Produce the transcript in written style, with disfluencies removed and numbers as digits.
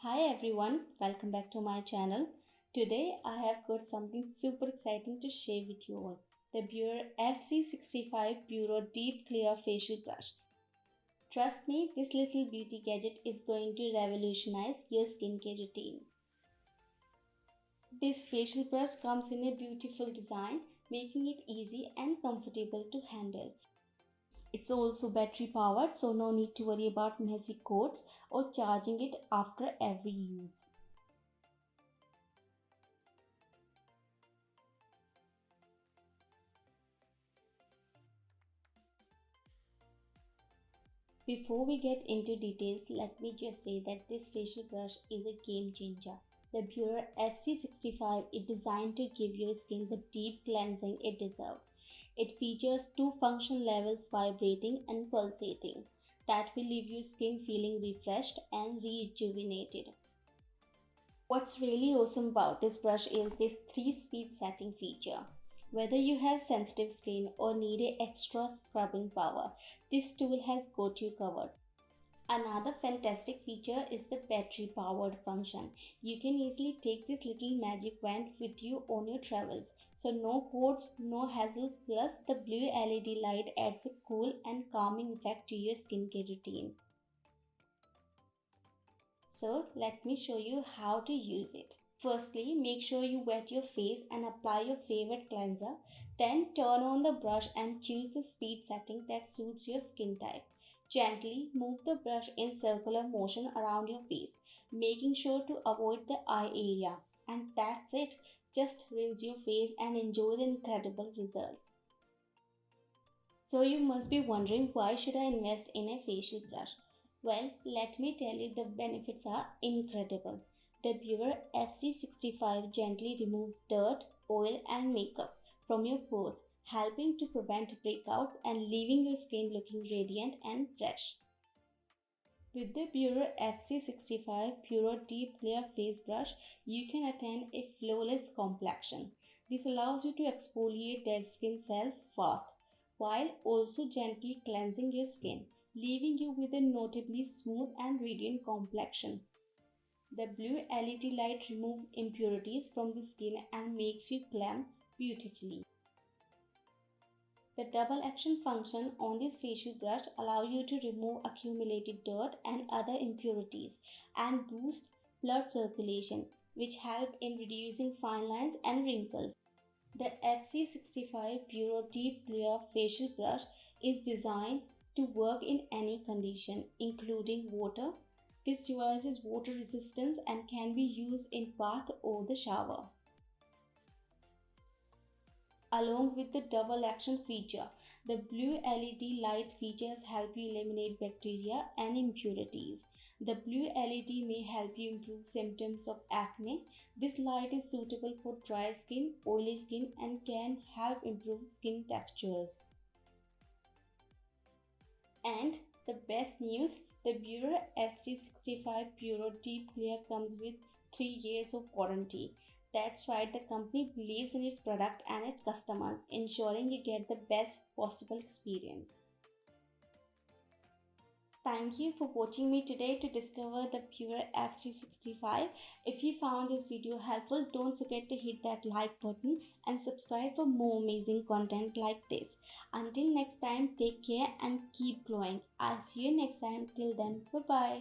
Hi everyone, welcome back to my channel. Today I have got something super exciting to share with you all. The Beurer FC65 Pureo Deep Clear Facial Brush. Trust me, this little beauty gadget is going to revolutionize your skincare routine. This facial brush comes in a beautiful design, making it easy and comfortable to handle. It's also battery powered, so no need to worry about messy cords or charging it after every use. Before we get into details, let me just say that this facial brush is a game changer. The Beurer FC65 is designed to give your skin the deep cleansing it deserves. It features two function levels, vibrating and pulsating, that will leave your skin feeling refreshed and rejuvenated. What's really awesome about this brush is this 3-speed setting feature. Whether you have sensitive skin or need a extra scrubbing power, this tool has got you covered. Another fantastic feature is the battery powered function. You can easily take this little magic wand with you on your travels. So no cords, no hassle, plus the blue LED light adds a cool and calming effect to your skincare routine. So let me show you how to use it. Firstly, make sure you wet your face and apply your favorite cleanser. Then turn on the brush and choose the speed setting that suits your skin type. Gently move the brush in circular motion around your face, making sure to avoid the eye area. And that's it. Just rinse your face and enjoy the incredible results. So you must be wondering, why should I invest in a facial brush? Well, let me tell you, the benefits are incredible. The Beurer FC65 gently removes dirt, oil and makeup from your pores, helping to prevent breakouts and leaving your skin looking radiant and fresh. With the Beurer FC65 Pureo Deep Clear Face Brush, you can attain a flawless complexion. This allows you to exfoliate dead skin cells fast, while also gently cleansing your skin, leaving you with a notably smooth and radiant complexion. The blue LED light removes impurities from the skin and makes you glam beautifully. The double action function on this facial brush allows you to remove accumulated dirt and other impurities and boost blood circulation, which help in reducing fine lines and wrinkles. The FC65 Pureo Deep Clear Facial Brush is designed to work in any condition, including water. This device is water resistant and can be used in bath or the shower. Along with the double action feature, the blue LED light features help you eliminate bacteria and impurities. The blue LED may help you improve symptoms of acne. This light is suitable for dry skin, oily skin, and can help improve skin textures. And the best news, the Beurer FC65 Pureo Deep Clear comes with 3 years of warranty. That's right, the company believes in its product and its customers, ensuring you get the best possible experience. Thank you for watching me today to discover the Beurer FC65. If you found this video helpful, don't forget to hit that like button and subscribe for more amazing content like this. Until next time, take care and keep glowing. I'll see you next time. Till then, bye bye.